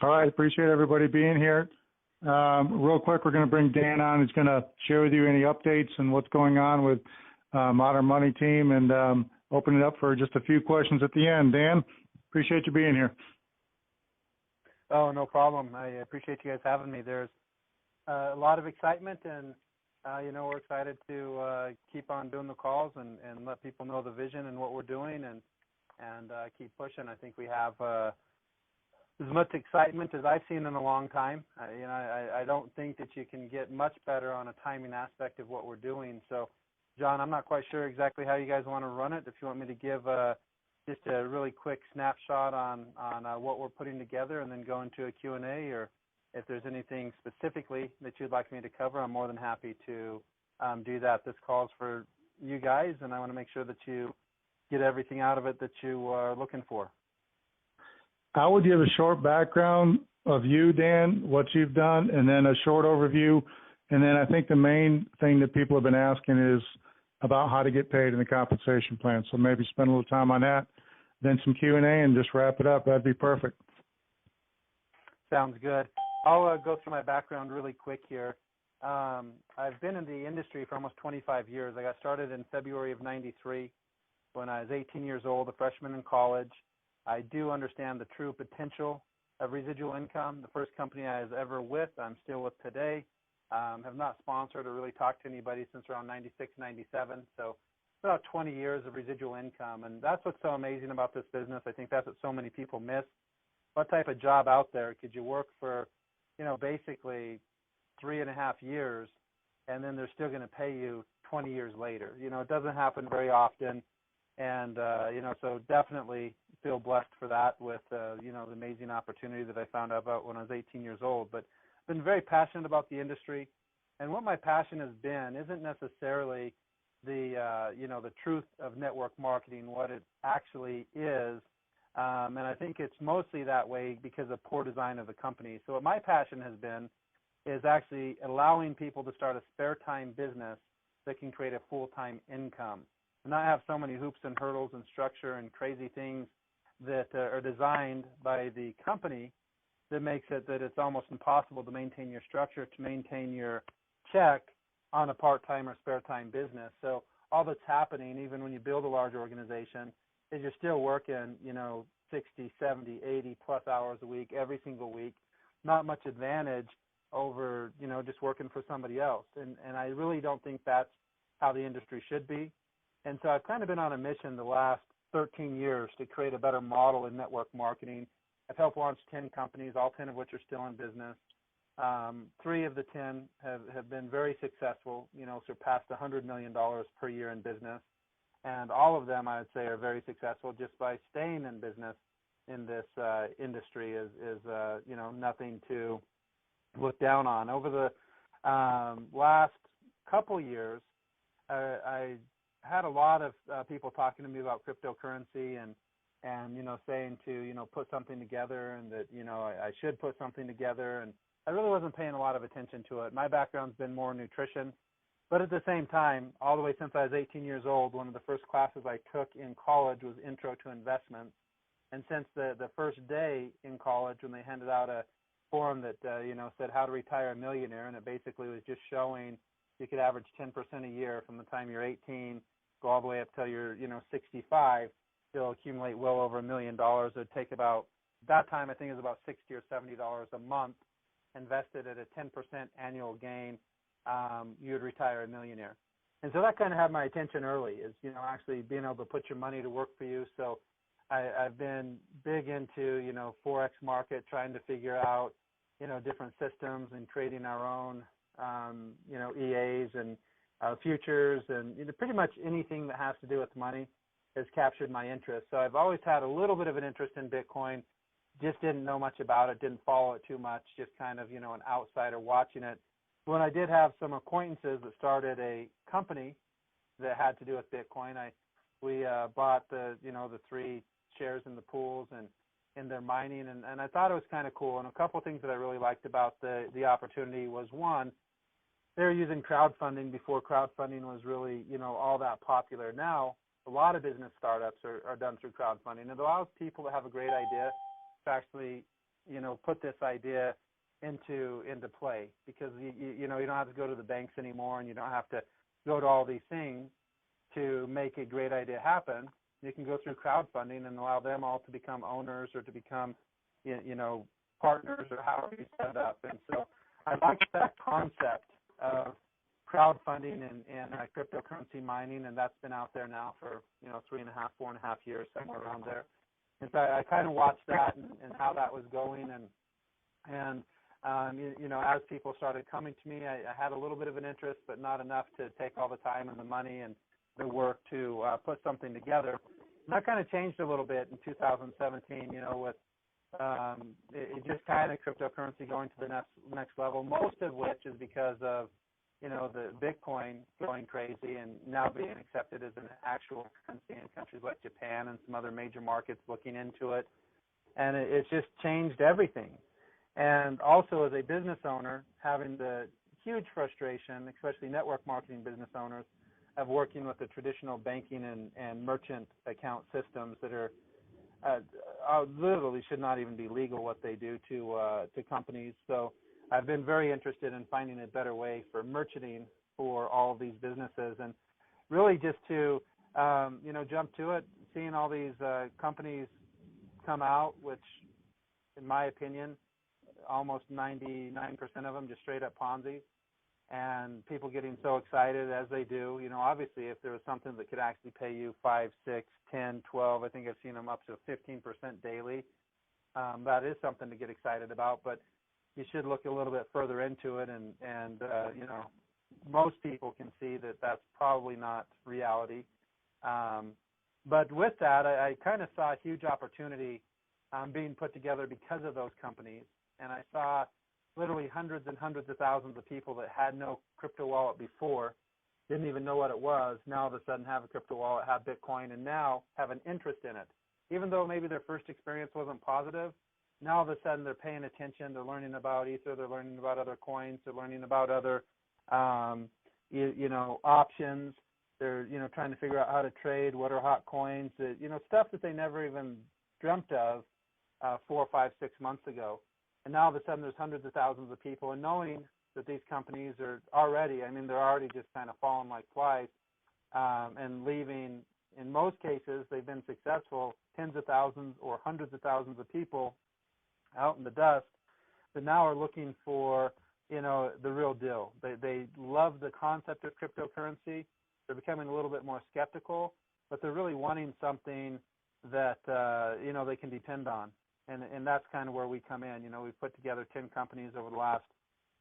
All right. Appreciate everybody being here. Real quick, we're going to bring Dan on. He's going to share with you any updates and what's going on with Modern Money Team, and open it up for just a few questions at the end. Dan, appreciate you being here. Oh, no problem. I appreciate you guys having me. There's a lot of excitement, and we're excited to keep on doing the calls and let people know the vision and what we're doing, and keep pushing. I think we have as much excitement as I've seen in a long time. I don't think that you can get much better on a timing aspect of what we're doing. So, John, I'm not quite sure exactly how you guys want to run it. If you want me to give just a really quick snapshot on what we're putting together and then go into a Q&A, or if there's anything specifically that you'd like me to cover, I'm more than happy to do that. This call's for you guys, and I want to make sure that you get everything out of it that you are looking for. I would give a short background of you, Dan, what you've done, and then a short overview. And then I think the main thing that people have been asking is about how to get paid in the compensation plan. So maybe spend a little time on that, then some Q&A, and just wrap it up. That'd be perfect. Sounds good. I'll go through my background really quick here. I've been in the industry for almost 25 years. I got started in February of '93 when I was 18 years old, a freshman in college. I do understand the true potential of residual income. The first company I was ever with, I'm still with today. Have not sponsored or really talked to anybody since around 96, 97. So about 20 years of residual income. And that's what's so amazing about this business. I think that's what so many people miss. What type of job out there could you work for, basically 3.5 years, and then they're still going to pay you 20 years later? It doesn't happen very often. And, so definitely feel blessed for that with, the amazing opportunity that I found out about when I was 18 years old. But been very passionate about the industry. And what my passion has been isn't necessarily the truth of network marketing, what it actually is. And I think it's mostly that way because of poor design of the company. So what my passion has been is actually allowing people to start a spare time business that can create a full-time income, and not have so many hoops and hurdles and structure and crazy things that are designed by the company that makes it that it's almost impossible to maintain your structure, to maintain your check on a part-time or spare-time business. So all that's happening, even when you build a large organization, is you're still working, 60, 70, 80 plus hours a week, every single week. Not much advantage over, just working for somebody else. And I really don't think that's how the industry should be. And so I've kind of been on a mission the last 13 years to create a better model in network marketing. I've helped launch 10 companies, all 10 of which are still in business. 3 of the 10 have been very successful, surpassed $100 million per year in business. And all of them, I would say, are very successful just by staying in business in this industry is nothing to look down on. Over the last couple years, I had a lot of people talking to me about cryptocurrency and saying to, put something together, and that, I should put something together. And I really wasn't paying a lot of attention to it. My background's been more nutrition. But at the same time, all the way since I was 18 years old, one of the first classes I took in college was Intro to Investments. And since the first day in college, when they handed out a form that, said how to retire a millionaire, and it basically was just showing you could average 10% a year from the time you're 18, go all the way up till you're, 65, you'll accumulate well over $1 million. It would take about, that time I think it was about $60 or $70 a month, invested at a 10% annual gain. You would retire a millionaire. And so that kind of had my attention early, is, actually being able to put your money to work for you. So I've been big into, Forex market, trying to figure out, different systems and creating our own, EAs and futures, and pretty much anything that has to do with money has captured my interest. So I've always had a little bit of an interest in Bitcoin, just didn't know much about it, didn't follow it too much, just kind of, an outsider watching it. When I did have some acquaintances that started a company that had to do with Bitcoin, we bought the 3 shares in the pools and in their mining, and I thought it was kind of cool. And a couple of things that I really liked about the opportunity was, one, they're using crowdfunding before crowdfunding was really, all that popular. Now, a lot of business startups are done through crowdfunding. It allows people to have a great idea to actually, put this idea into play, because you don't have to go to the banks anymore, and you don't have to go to all these things to make a great idea happen. You can go through crowdfunding and allow them all to become owners or to become partners, or however you set it up. And so I like that concept of crowdfunding and cryptocurrency mining, and that's been out there now for 3.5, 4.5 years, somewhere around there. And so I kind of watched that and how that was going, and as people started coming to me, I had a little bit of an interest, but not enough to take all the time and the money and the work to put something together. And that kind of changed a little bit in 2017, with it just kind of cryptocurrency going to the next level, most of which is because of the Bitcoin going crazy and now being accepted as an actual currency in countries like Japan and some other major markets looking into it. And it's just changed everything. And also, as a business owner, having the huge frustration, especially network marketing business owners, of working with the traditional banking and merchant account systems that are literally should not even be legal what they do to companies. So I've been very interested in finding a better way for merchanting for all of these businesses, and really just to jump to it, seeing all these companies come out, which in my opinion, almost 99% of them just straight up Ponzi, and people getting so excited as they do. Obviously, if there was something that could actually pay you 5, 6, 10, 12, I think I've seen them up to 15% daily. That is something to get excited about, but you should look a little bit further into it, and most people can see that that's probably not reality. But with that, I kind of saw a huge opportunity being put together because of those companies. And I saw literally hundreds and hundreds of thousands of people that had no crypto wallet before, didn't even know what it was, now all of a sudden have a crypto wallet, have Bitcoin, and now have an interest in it. Even though maybe their first experience wasn't positive, now all of a sudden they're paying attention, they're learning about Ether, they're learning about other coins, they're learning about other options. They're trying to figure out how to trade, what are hot coins, stuff that they never even dreamt of 4, 5, 6 months ago. And now all of a sudden there's hundreds of thousands of people, and knowing that these companies are already, they're already just kind of falling like flies and leaving, in most cases, they've been successful, tens of thousands or hundreds of thousands of people out in the dust that now are looking for, the real deal. They love the concept of cryptocurrency. They're becoming a little bit more skeptical, but they're really wanting something that, they can depend on. And that's kind of where we come in. We've put together 10 companies over the last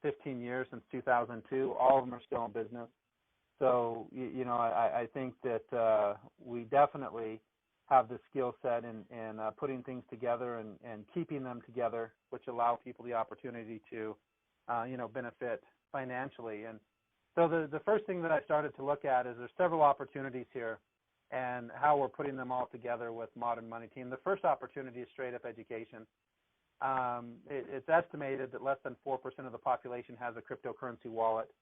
15 years, since 2002. All of them are still in business. So, I think that we definitely have the skill set in putting things together and keeping them together, which allow people the opportunity to, benefit financially. And so the first thing that I started to look at is there's several opportunities here, and how we're putting them all together with Modern Money Team. The first opportunity is straight up education. It's estimated that less than 4% of the population has a cryptocurrency wallet.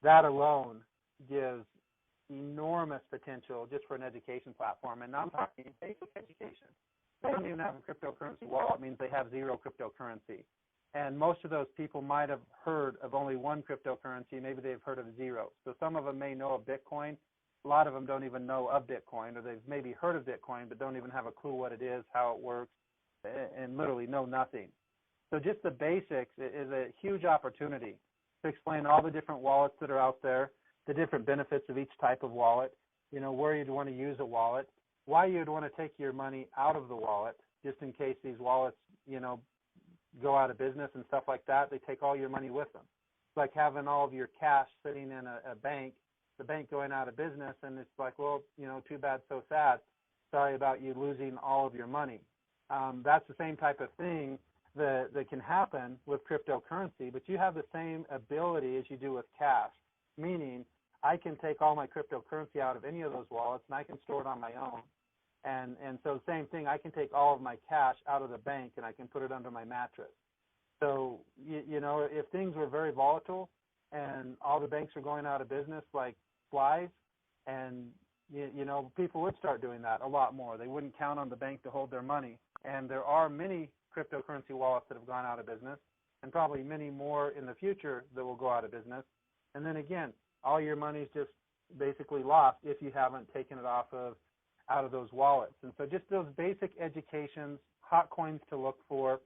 That alone gives enormous potential just for an education platform. And I'm talking basic education. They don't even have a cryptocurrency wallet. It means they have zero cryptocurrency. And most of those people might have heard of only one cryptocurrency. Maybe they've heard of zero. So some of them may know of Bitcoin. A lot of them don't even know of Bitcoin, or they've maybe heard of Bitcoin but don't even have a clue what it is, how it works, and literally know nothing. So just the basics is a huge opportunity to explain all the different wallets that are out there, the different benefits of each type of wallet, where you'd want to use a wallet, why you'd want to take your money out of the wallet, just in case these wallets, go out of business and stuff like that. They take all your money with them. It's like having all of your cash sitting in a bank, the bank going out of business, and it's like, well, too bad, so sad. Sorry about you losing all of your money. That's the same type of thing that can happen with cryptocurrency, but you have the same ability as you do with cash, meaning I can take all my cryptocurrency out of any of those wallets, and I can store it on my own. And so same thing, I can take all of my cash out of the bank, and I can put it under my mattress. So, if things were very volatile and all the banks are going out of business like flies, and, people would start doing that a lot more. They wouldn't count on the bank to hold their money. And there are many cryptocurrency wallets that have gone out of business, and probably many more in the future that will go out of business. And then again, all your money's just basically lost if you haven't taken it out of those wallets. And so just those basic educations, hot coins to look for,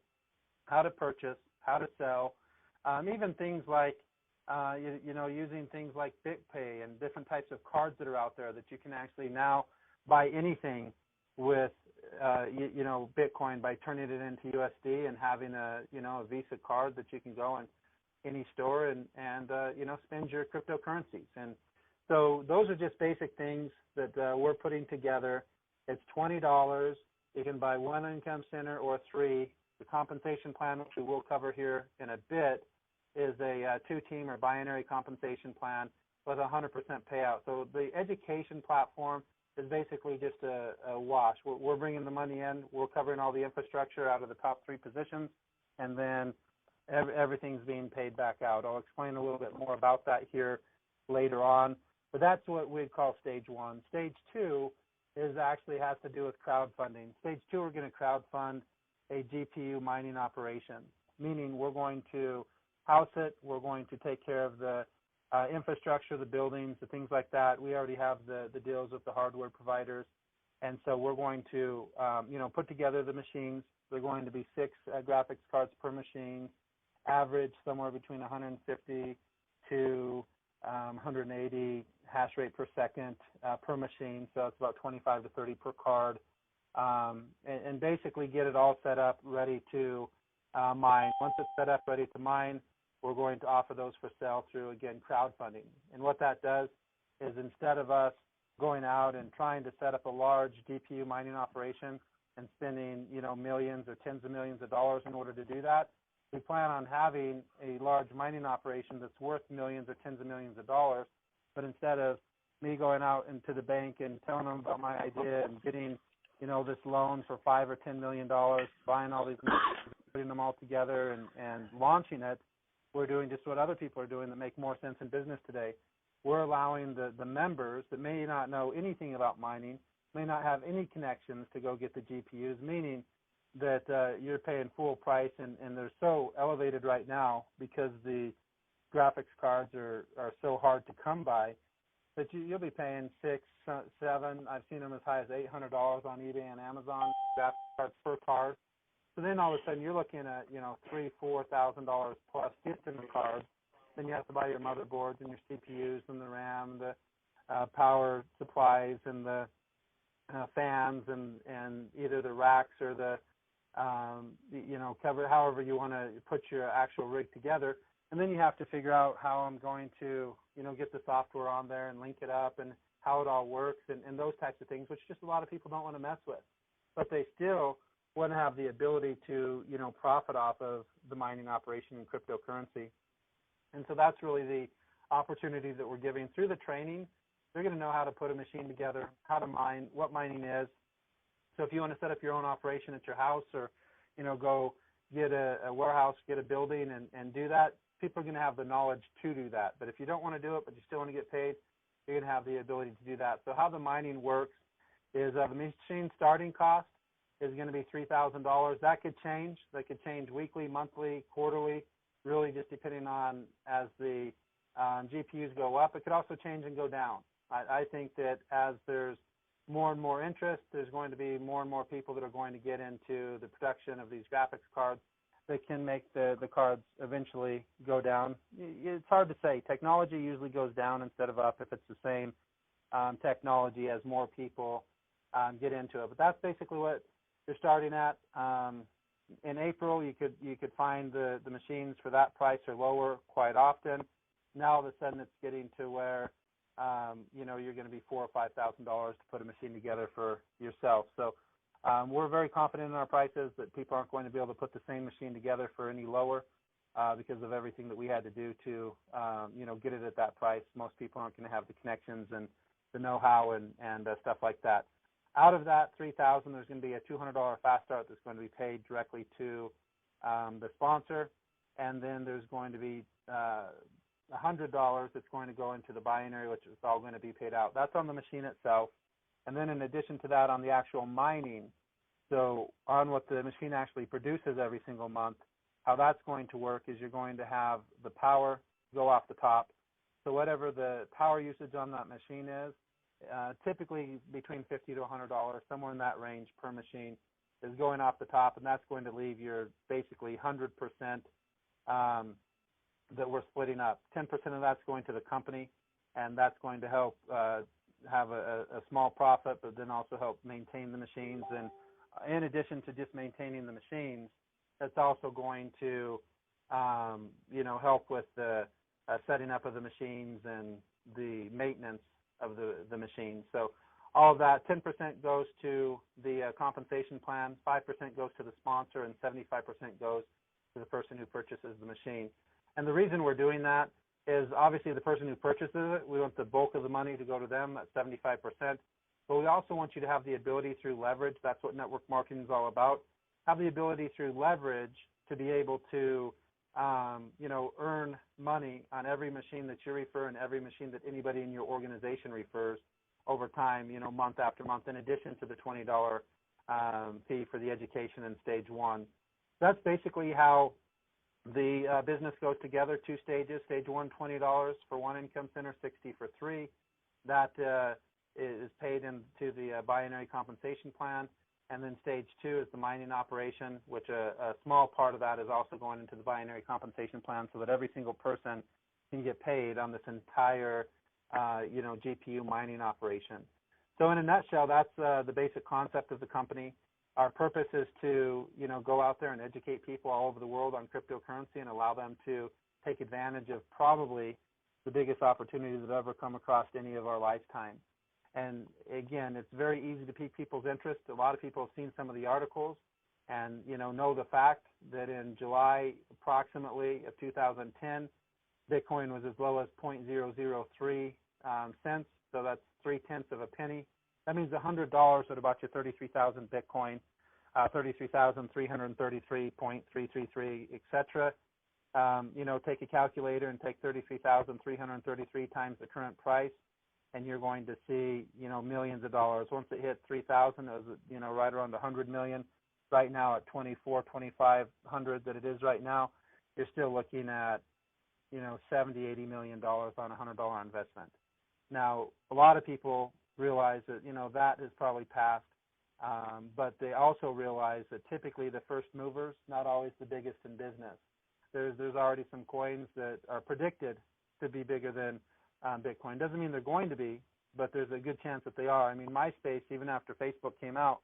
how to purchase, how to sell, even things like using things like BitPay and different types of cards that are out there that you can actually now buy anything with Bitcoin by turning it into USD and having a Visa card that you can go in any store and spend your cryptocurrencies. And so those are just basic things that we're putting together. It's $20. You can buy one income center or three. The compensation plan, which we will cover here in a bit, is a two-team or binary compensation plan with 100% payout. So the education platform is basically just a wash. We're bringing the money in. We're covering all the infrastructure out of the top three positions, and then everything's being paid back out. I'll explain a little bit more about that here later on. But that's what we'd call stage one. Stage two actually has to do with crowdfunding. Stage two, we're going to crowdfund a GPU mining operation, meaning we're going to house it. We're going to take care of the infrastructure, the buildings, the things like that. We already have the deals with the hardware providers. And so we're going to, put together the machines. They're going to be 6 graphics cards per machine, average somewhere between 150 to 180 hash rate per second per machine. So it's about 25 to 30 per card. And basically get it all set up, ready to mine. Once it's set up, ready to mine, we're going to offer those for sale through, again, crowdfunding. And what that does is instead of us going out and trying to set up a large GPU mining operation and spending, millions or tens of millions of dollars in order to do that, we plan on having a large mining operation that's worth millions or tens of millions of dollars. But instead of me going out into the bank and telling them about my idea and getting, this loan for $5 or $10 million, buying all these machines, putting them all together and launching it, we're doing just what other people are doing that make more sense in business today. We're allowing the members that may not know anything about mining, may not have any connections to go get the GPUs, meaning that you're paying full price, and they're so elevated right now because the graphics cards are so hard to come by that you'll be paying $6, $7, I've seen them as high as $800 on eBay and Amazon, graphics cards per card. So then all of a sudden you're looking at, $3,000, $4,000 plus just in the cards. Then you have to buy your motherboards and your CPUs and the RAM, the power supplies and the fans and either the racks or the, cover, however you want to put your actual rig together. And then you have to figure out how I'm going to, get the software on there and link it up and how it all works and those types of things, which just a lot of people don't want to mess with. But they still want to have the ability to, profit off of the mining operation in cryptocurrency. And so that's really the opportunity that we're giving through the training. They're going to know how to put a machine together, how to mine, what mining is. So if you want to set up your own operation at your house or, go get a warehouse, get a building and do that, people are going to have the knowledge to do that. But if you don't want to do it but you still want to get paid, you're going to have the ability to do that. So how the mining works is the machine starting cost is going to be $3,000. That could change. That could change weekly, monthly, quarterly, really just depending on as the GPUs go up. It could also change and go down. I think that as there's more and more interest, there's going to be more and more people that are going to get into the production of these graphics cards that can make the cards eventually go down. It's hard to say. Technology usually goes down instead of up if it's the same technology as more people get into it. But that's basically what you're starting at. In April, you could find the machines for that price or lower quite often. Now all of a sudden it's getting to where you're going to be $4,000 or $5,000 to put a machine together for yourself. So we're very confident in our prices that people aren't going to be able to put the same machine together for any lower because of everything that we had to do to get it at that price. Most people aren't going to have the connections and the know-how and stuff like that. Out of that $3,000, there's going to be a $200 fast start that's going to be paid directly to the sponsor, and then there's going to be $100 that's going to go into the binary, which is all going to be paid out. That's on the machine itself. And then in addition to that, on the actual mining, So on what the machine actually produces every single month, how that's going to work is you're going to have the power go off the top. So whatever the power usage on that machine is, typically between $50 to $100, somewhere in that range per machine, is going off the top, and that's going to leave your basically 100% that we're splitting up. 10% of that's going to the company, and that's going to help have a small profit, but then also help maintain the machines. And in addition to just maintaining the machines, that's also going to help with the setting up of the machines and the maintenance of the machines. So all of that, 10% goes to the compensation plan, 5% goes to the sponsor, and 75% goes to the person who purchases the machine. And the reason we're doing that is obviously the person who purchases it, we want the bulk of the money to go to them at 75%. But we also want you to have the ability through leverage. That's what network marketing is all about. Have the ability through leverage to be able to earn money on every machine that you refer and every machine that anybody in your organization refers over time, month after month, in addition to the $20 fee for the education in stage one. That's basically how the business goes together, 2 stages. Stage one, $20 for 1 income center, $60 for 3. That is paid into the binary compensation plan. And then stage 2 is the mining operation, which a small part of that is also going into the binary compensation plan so that every single person can get paid on this entire, GPU mining operation. So in a nutshell, that's the basic concept of the company. Our purpose is to, go out there and educate people all over the world on cryptocurrency and allow them to take advantage of probably the biggest opportunity that ever come across any of our lifetime. And again, it's very easy to pique people's interest. A lot of people have seen some of the articles and, know the fact that in July approximately of 2010, Bitcoin was as low as 0.003 cents. So that's 0.3 of a penny. That means $100 would about you 33,000 Bitcoin, 33,333.333, etc. Take a calculator and take 33,333 times the current price, and you're going to see, millions of dollars. Once it hit 3,000, it was, right around 100 million. Right now at 2,500 that it is right now, you're still looking at, 70, $80 million on a $100 investment. Now, a lot of people realize that, that is probably past, but they also realize that typically the first movers, not always the biggest in business. There's already some coins that are predicted to be bigger than Bitcoin. Doesn't mean they're going to be, but there's a good chance that they are. I mean, MySpace, even after Facebook came out,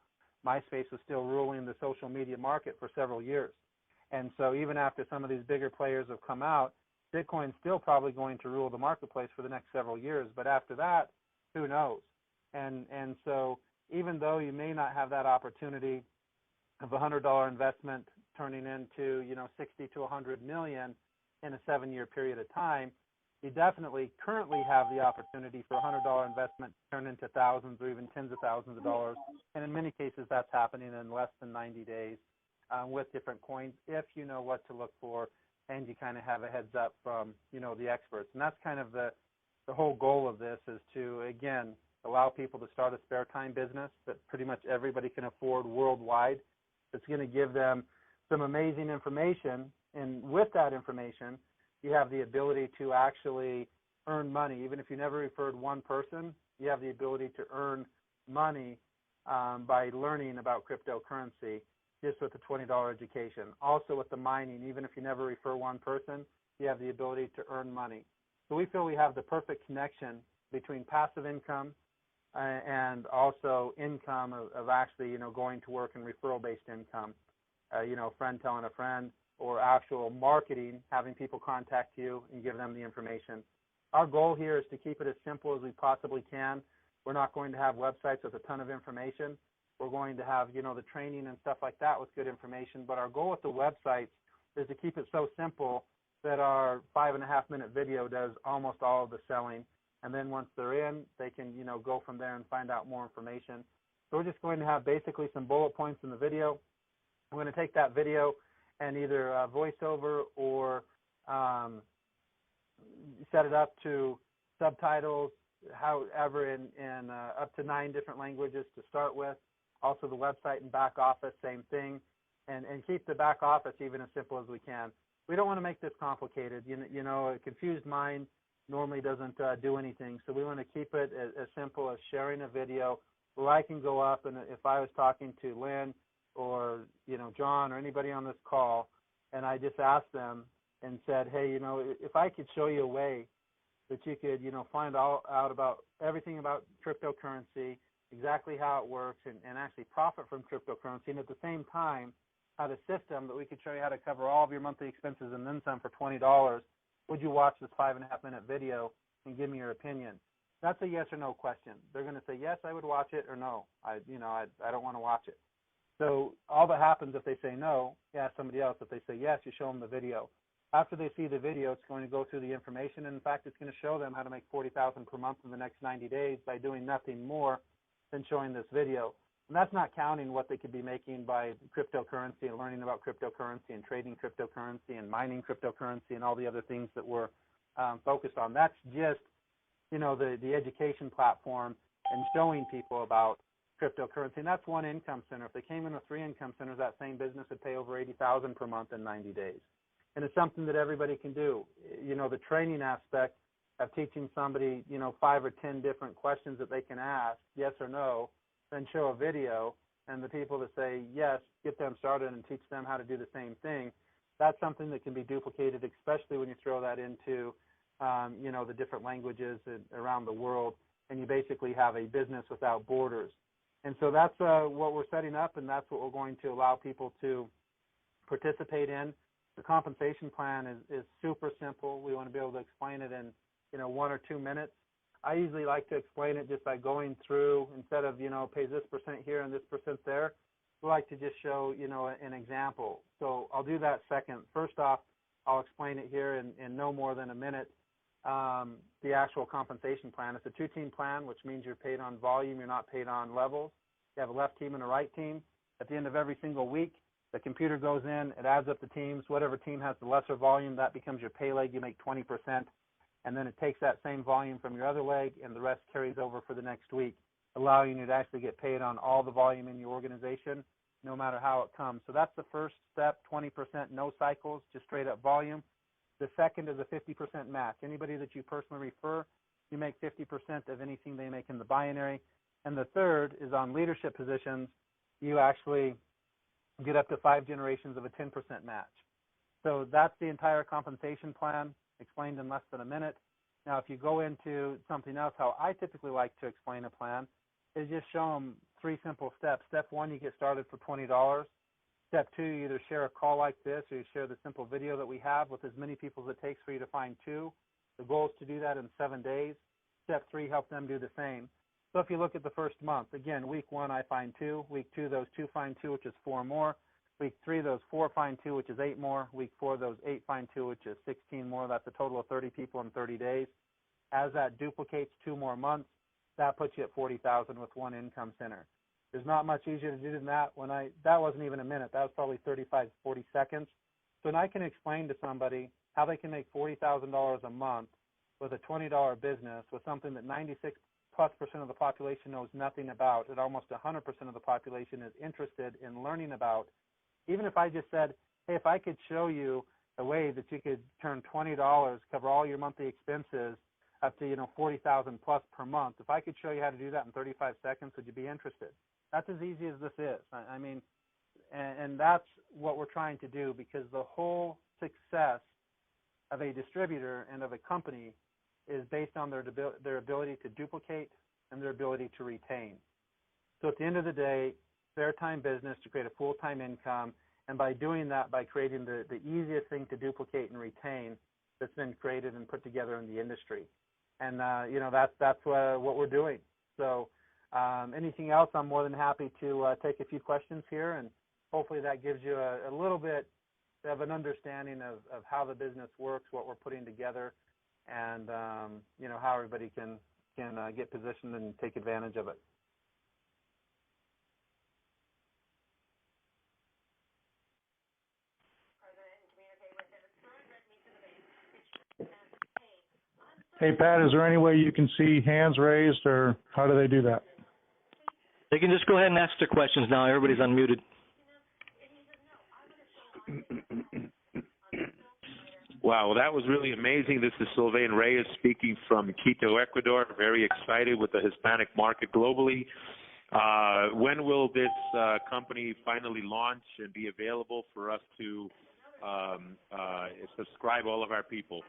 MySpace was still ruling the social media market for several years. And so even after some of these bigger players have come out, Bitcoin's still probably going to rule the marketplace for the next several years. But after that, who knows? And so even though you may not have that opportunity of a $100 investment turning into, 60 to 100 million in a 7-year period of time, you definitely currently have the opportunity for a $100 investment to turn into thousands or even tens of thousands of dollars. And in many cases, that's happening in less than 90 days with different coins if you know what to look for and you kind of have a heads up from, the experts. And that's kind of the whole goal of this is to, again, allow people to start a spare time business that pretty much everybody can afford worldwide. It's going to give them some amazing information. And with that information, you have the ability to actually earn money. Even if you never referred one person, you have the ability to earn money by learning about cryptocurrency just with the $20 education. Also with the mining, even if you never refer one person, you have the ability to earn money. So we feel we have the perfect connection between passive income and also income of actually, going to work and referral-based income, friend telling a friend, or actual marketing, having people contact you and give them the information. Our goal here is to keep it as simple as we possibly can. We're not going to have websites with a ton of information. We're going to have, the training and stuff like that with good information. But our goal with the websites is to keep it so simple that our 5.5-minute video does almost all of the selling. And then once they're in, they can, go from there and find out more information. So we're just going to have basically some bullet points in the video. We're going to take that video and either voiceover or set it up to subtitles, however, in up to 9 different languages to start with. Also the website and back office, same thing. And keep the back office even as simple as we can. We don't want to make this complicated. You know, a confused mind normally doesn't do anything. So we want to keep it as simple as sharing a video where I can go up, and if I was talking to Lynn or, you know, John or anybody on this call, and I just asked them and said, hey, you know, if I could show you a way that you could, you know, find out about everything about cryptocurrency, exactly how it works, and actually profit from cryptocurrency, and at the same time had a system that we could show you how to cover all of your monthly expenses and then some for $20, would you watch this 5.5-minute video and give me your opinion? That's a yes or no question. They're going to say, yes, I would watch it, or no, I don't want to watch it. So all that happens if they say no, you ask somebody else. If they say yes, you show them the video. After they see the video, it's going to go through the information, and in fact, it's going to show them how to make $40,000 per month in the next 90 days by doing nothing more than showing this video. And that's not counting what they could be making by cryptocurrency and learning about cryptocurrency and trading cryptocurrency and mining cryptocurrency and all the other things that we're focused on. That's just, you know, the education platform and showing people about cryptocurrency. And that's one income center. If they came in with 3 income centers, that same business would pay over $80,000 per month in 90 days. And it's something that everybody can do. You know, the training aspect of teaching somebody, you know, 5 or 10 different questions that they can ask, yes or no, then show a video, and the people that say yes, get them started and teach them how to do the same thing. That's something that can be duplicated, especially when you throw that into, you know, the different languages around the world, and you basically have a business without borders. And so that's what we're setting up, and that's what we're going to allow people to participate in. The compensation plan is super simple. We want to be able to explain it in, you know, 1 or 2 minutes. I usually like to explain it just by going through, instead of, you know, pays this percent here and this percent there. We like to just show, you know, an example. So I'll do that second. First off, I'll explain it here in no more than a minute. The actual compensation plan. It's a 2-team plan, which means you're paid on volume. You're not paid on levels. You have a left team and a right team. At the end of every single week, the computer goes in, it adds up the teams. Whatever team has the lesser volume, that becomes your pay leg. You make 20%. And then it takes that same volume from your other leg, and the rest carries over for the next week, allowing you to actually get paid on all the volume in your organization, no matter how it comes. So that's the first step, 20%, no cycles, just straight up volume. The second is a 50% match. Anybody that you personally refer, you make 50% of anything they make in the binary. And the third is on leadership positions, you actually get up to 5 generations of a 10% match. So that's the entire compensation plan, explained in less than a minute. Now, if you go into something else, how I typically like to explain a plan is just show them 3 simple steps. Step 1, you get started for $20. Step 2, you either share a call like this or you share the simple video that we have with as many people as it takes for you to find 2. The goal is to do that in 7 days. Step 3, help them do the same. So if you look at the first month, again, week 1, I find 2. Week 2, those 2 find 2, which is 4 more. Week 3, those 4 find 2, which is 8 more. Week 4, those 8 find 2, which is 16 more. That's a total of 30 people in 30 days. As that duplicates 2 more months, that puts you at 40,000 with 1 income center. There's not much easier to do than that. That wasn't even a minute. That was probably 35, 40 seconds. So when I can explain to somebody how they can make $40,000 a month with a $20 business with something that 96+% of the population knows nothing about, and almost 100% of the population is interested in learning about. Even if I just said, hey, if I could show you a way that you could turn $20, cover all your monthly expenses up to, you know, 40,000 plus per month, if I could show you how to do that in 35 seconds, would you be interested? That's as easy as this is. I mean, and that's what we're trying to do, because the whole success of a distributor and of a company is based on their ability to duplicate and their ability to retain. So at the end of the day, fair time business to create a full-time income, and by doing that, by creating the easiest thing to duplicate and retain that's been created and put together in the industry. And, you know, that's what we're doing. So anything else, I'm more than happy to take a few questions here, and hopefully that gives you a little bit of an understanding of how the business works, what we're putting together, and, you know, how everybody can get positioned and take advantage of it. Hey, Pat, is there any way you can see hands raised, or how do they do that? They can just go ahead and ask their questions now. Everybody's unmuted. Wow, well, that was really amazing. This is Sylvain Reyes speaking from Quito, Ecuador. Very excited with the Hispanic market globally. When will this company finally launch and be available for us to subscribe all of our people?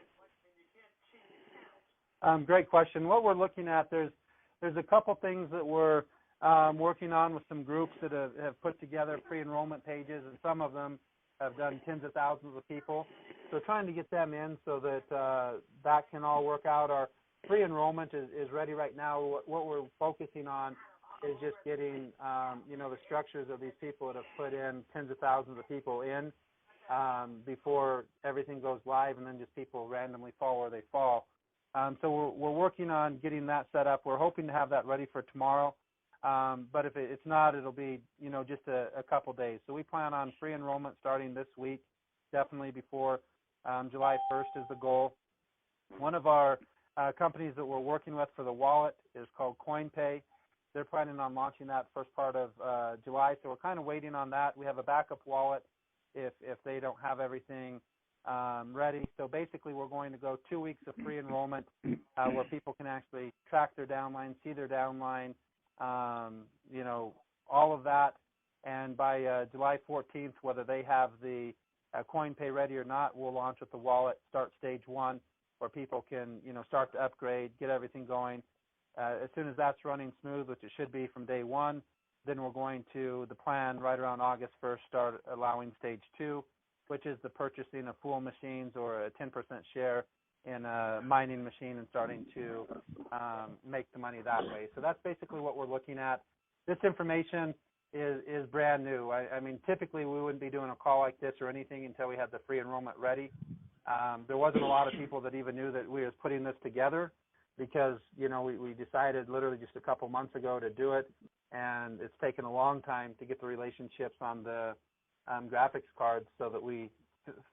Great question. What we're looking at, there's a couple things that we're working on with some groups that have put together pre-enrollment pages, and some of them have done tens of thousands of people. So trying to get them in so that that can all work out. Our pre-enrollment is ready right now. What we're focusing on is just getting, the structures of these people that have put in tens of thousands of people in before everything goes live, and then just people randomly fall where they fall. So we're working on getting that set up. We're hoping to have that ready for tomorrow. But if it's not, it'll be, just a couple days. So we plan on free enrollment starting this week, definitely before July 1st is the goal. One of our companies that we're working with for the wallet is called CoinPay. They're planning on launching that first part of July, so we're kind of waiting on that. We have a backup wallet if they don't have everything ready. So basically we're going to go 2 weeks of free enrollment where people can actually track their downline, see their downline, all of that. And by July 14th, whether they have the CoinPay ready or not, we'll launch with the wallet, start stage 1, where people can, start to upgrade, get everything going. As soon as that's running smooth, which it should be from day 1, then we're going to, the plan right around August 1st, start allowing stage 2, which is the purchasing of full machines or a 10% share in a mining machine and starting to make the money that way. So that's basically what we're looking at. This information is brand new. I mean, typically we wouldn't be doing a call like this or anything until we had the free enrollment ready. There wasn't a lot of people that even knew that we was putting this together because, we decided literally just a couple months ago to do it, and it's taken a long time to get the relationships on the graphics cards so that we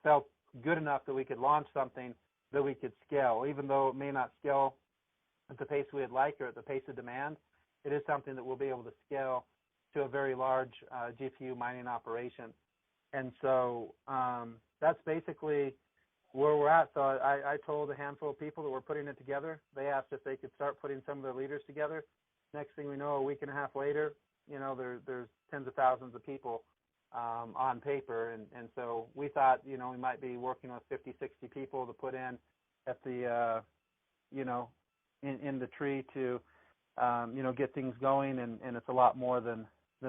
felt good enough that we could launch something that we could scale. Even though it may not scale at the pace we'd like or at the pace of demand, it is something that we'll be able to scale to a very large GPU mining operation. And so that's basically where we're at. So I told a handful of people that were putting it together. They asked if they could start putting some of their leaders together. Next thing we know, a week and a half later, there's tens of thousands of people on paper. And so we thought, we might be working with 50, 60 people to put in at the, in the tree to, get things going. And it's a lot more than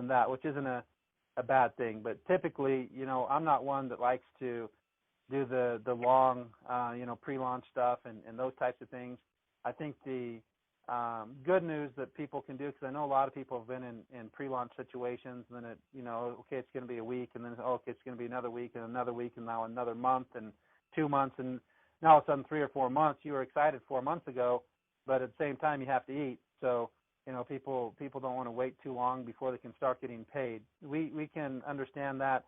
that, which isn't a bad thing. But typically, I'm not one that likes to do the long, pre-launch stuff and those types of things. I think the good news that people can do, because I know a lot of people have been in pre-launch situations, and then okay, it's going to be a week, and then okay, it's going to be another week, and now another month, and 2 months, and now all of a sudden 3 or 4 months. You were excited 4 months ago, but at the same time you have to eat. So people don't want to wait too long before they can start getting paid. We can understand that,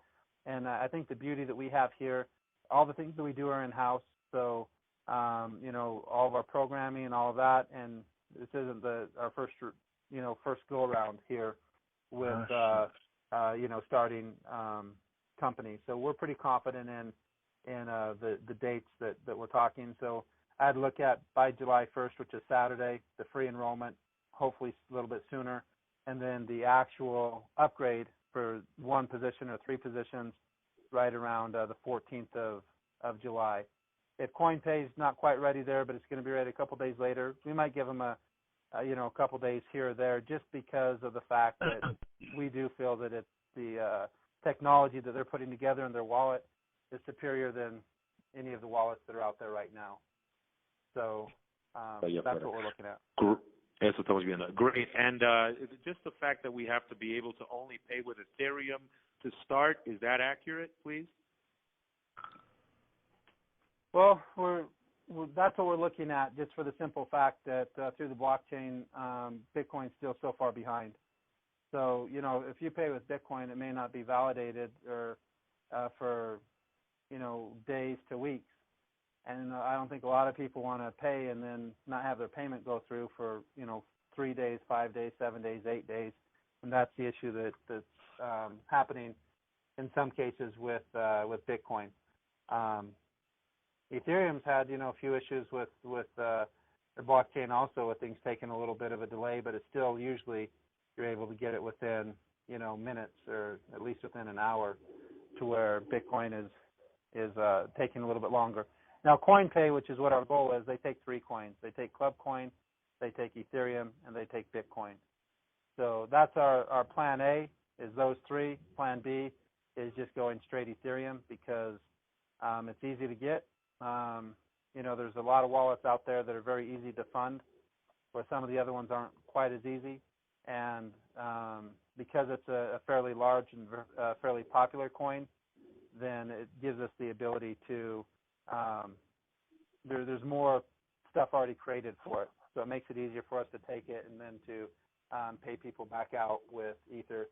and I think the beauty that we have here, all the things that we do are in-house. So all of our programming and all of that, and this isn't our first go around here with starting companies. So we're pretty confident in the dates that we're talking. So I'd look at by July 1st, which is Saturday, the free enrollment, hopefully a little bit sooner, and then the actual upgrade for 1 position or 3 positions right around the 14th of July. If CoinPay is not quite ready there, but it's going to be ready a couple days later, we might give them a couple days here or there, just because of the fact that we do feel that it's the technology that they're putting together in their wallet is superior than any of the wallets that are out there right now. So that's what we're looking at. Eso estamos viendo. Great. And just the fact that we have to be able to only pay with Ethereum to start, is that accurate, please? Well, that's what we're looking at, just for the simple fact that through the blockchain, Bitcoin's still so far behind. So, if you pay with Bitcoin, it may not be validated or for, days to weeks. And I don't think a lot of people want to pay and then not have their payment go through for, 3 days, 5 days, 7 days, 8 days. and that's the issue that's happening in some cases with Bitcoin. Ethereum's had a few issues with the blockchain also, with things taking a little bit of a delay, but it's still usually you're able to get it within minutes, or at least within an hour, to where Bitcoin is taking a little bit longer. Now CoinPay, which is what our goal is, they take 3 coins. They take Club Coin, they take Ethereum, and they take Bitcoin. So that's our plan A, is those 3. Plan B is just going straight Ethereum, because it's easy to get. There's a lot of wallets out there that are very easy to fund, where some of the other ones aren't quite as easy. And because it's a fairly large and fairly popular coin, then it gives us the ability to, there's more stuff already created for it. So it makes it easier for us to take it and then to pay people back out with Ether.